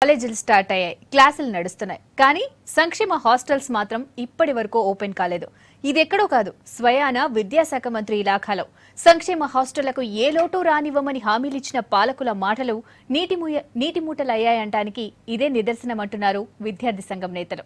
కాలేజీలు స్టార్ట్ అయ్యాయి, క్లాసులు నడుస్తున్నాయి. కానీ సంక్షేమ హాస్టల్స్ మాత్రం ఇప్పటి వరకు ఓపెన్ కాలేదు. ఇది ఎక్కడో కాదు, స్వయాన విద్యాశాఖ మంత్రి ఇలాఖాలో. సంక్షేమ హాస్టళ్లకు ఏ లోటు రానివ్వమని హామీలిచ్చిన పాలకుల మాటలు నీటి మూటలయ్యాయంటానికి ఇదే నిదర్శనమంటున్నారు విద్యార్థి సంఘం నేతలు.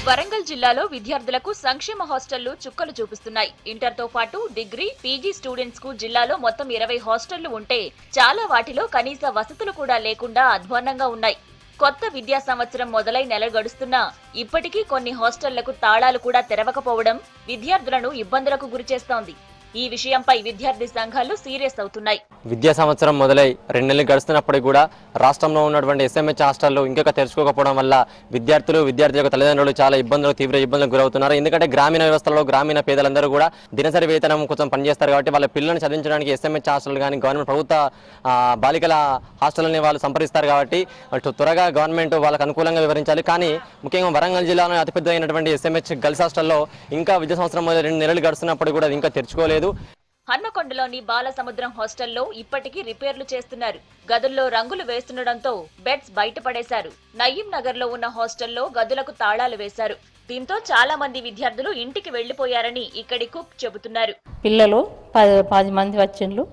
వరంగల్ జిల్లాలో విద్యార్థులకు సంక్షేమ హాస్టళ్లు చుక్కలు చూపిస్తున్నాయి. ఇంటర్తో పాటు డిగ్రీ, పీజీ స్టూడెంట్స్ కు జిల్లాలో మొత్తం 20 హాస్టళ్లు ఉంటే చాలా వాటిలో కనీస వసతులు కూడా లేకుండా అధ్వాన్నంగా ఉన్నాయి. కొత్త విద్యా సంవత్సరం మొదలై నెల గడుస్తున్నా ఇప్పటికీ కొన్ని హాస్టళ్లకు తాళాలు కూడా తెరవకపోవడం విద్యార్థులను ఇబ్బందులకు గురిచేస్తోంది. ఈ విషయంపై విద్యార్థి సంఘాలు సీరియస్ అవుతున్నాయి. విద్యా సంవత్సరం మొదలై 2 నెలలు గడుస్తున్నప్పటికీ కూడా రాష్ట్రంలో ఉన్నటువంటి ఎస్ఎంహెచ్ హాస్టళ్లు ఇంకా తెరుచుకోకపోవడం వల్ల విద్యార్థుల యొక్క తల్లిదండ్రులు చాలా తీవ్ర ఇబ్బందులకు గురవుతున్నారు. ఎందుకంటే గ్రామీణ వ్యవస్థలో గ్రామీణ పేదలందరూ కూడా దినసరి వేతనం కోసం పనిచేస్తారు కాబట్టి వాళ్ళ పిల్లల్ని చదివించడానికి ఎస్ఎంహెచ్ హాస్టల్ కానీ గవర్నమెంట్ ప్రభుత్వ బాలికల హాస్టల్ని వాళ్ళు సంప్రదిస్తారు కాబట్టి త్వరగా గవర్నమెంట్ వాళ్ళకు అనుకూలంగా వివరించాలి. కానీ ముఖ్యంగా వరంగల్ జిల్లాలో అతిపెద్ద అయినటువంటి ఎస్ఎంహెచ్ గర్ల్స్ హాస్టల్లో ఇంకా విద్యా సంవత్సరం మొదలు 2 నెలలు గడుస్తున్నప్పుడు కూడా ఇంకా తెరుచుకోలేదు. హన్మకొండలోని బాలసముద్రం హాస్టల్లో ఇప్పటికీ రిపేర్లు చేస్తున్నారు. గదుల్లో రంగులు వేస్తుండటంతో బెడ్స్ బయటపడేశారు. నయీం నగర్ లో ఉన్న హాస్టల్లో గదులకు తాళాలు వేశారు. దీంతో చాలా మంది విద్యార్థులు ఇంటికి వెళ్లిపోయారని ఇక్కడి కుక్ చెబుతున్నారు. పిల్లలు 10 మంది వచ్చిండ్రు,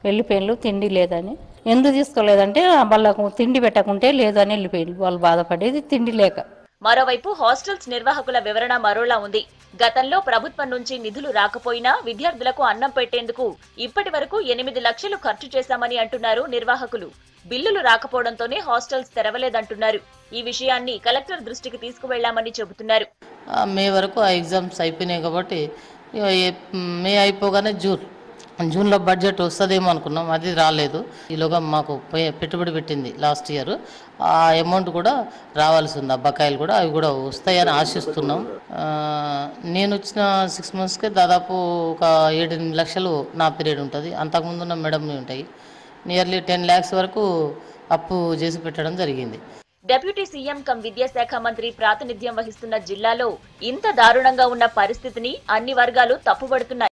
వెళ్ళిపోయిన్లు, తిండి లేదని. ఎందుకు తీసుకోలేదంటే వాళ్ళకు తిండి పెట్టకుంటే లేదు అని వెళ్ళిపోయిండ్రు. వాళ్ళు బాధపడేది తిండి లేక. మరోవైపు హాస్టల్స్ నిర్వాహకుల వివరణ మరోలా ఉంది. గతంలో ప్రభుత్వం నుంచి నిధులు రాకపోయినా విద్యార్థులకు అన్నం పెట్టేందుకు ఇప్పటి వరకు 8 లక్షలు ఖర్చు చేశామని అంటున్నారు నిర్వాహకులు. బిల్లులు రాకపోవడంతోనే హాస్టల్స్ తెరవలేదంటున్నారు. ఈ విషయాన్ని కలెక్టర్ దృష్టికి తీసుకువెళ్లామని చెబుతున్నారు. మే వరకు ఆ ఎగ్జామ్స్ అయిపోయినాయి కాబట్టి మే అయిపోగానే జూన్లో బడ్జెట్ వస్తుందేమో అనుకున్నాం, అది రాలేదు. ఈలోగా మాకు పెట్టుబడి పెట్టింది లాస్ట్ ఇయర్, ఆ అమౌంట్ కూడా రావాల్సి ఉంది. ఆ బకాయిలు కూడా అవి కూడా వస్తాయని ఆశిస్తున్నాం. నేను వచ్చిన 6 మంత్స్కే దాదాపు ఒక 7-8 లక్షలు నా పీరియడ్ ఉంటుంది. అంతకుముందున్న మేడంని ఉంటాయి. నియర్లీ 10 lakhs వరకు అప్పు చేసి పెట్టడం జరిగింది. డిప్యూటీ సీఎం కమ్ విద్యాశాఖ మంత్రి ప్రాతినిధ్యం వహిస్తున్న జిల్లాలో ఇంత దారుణంగా ఉన్న పరిస్థితిని అన్ని వర్గాలు తప్పుబడుతున్నాయి.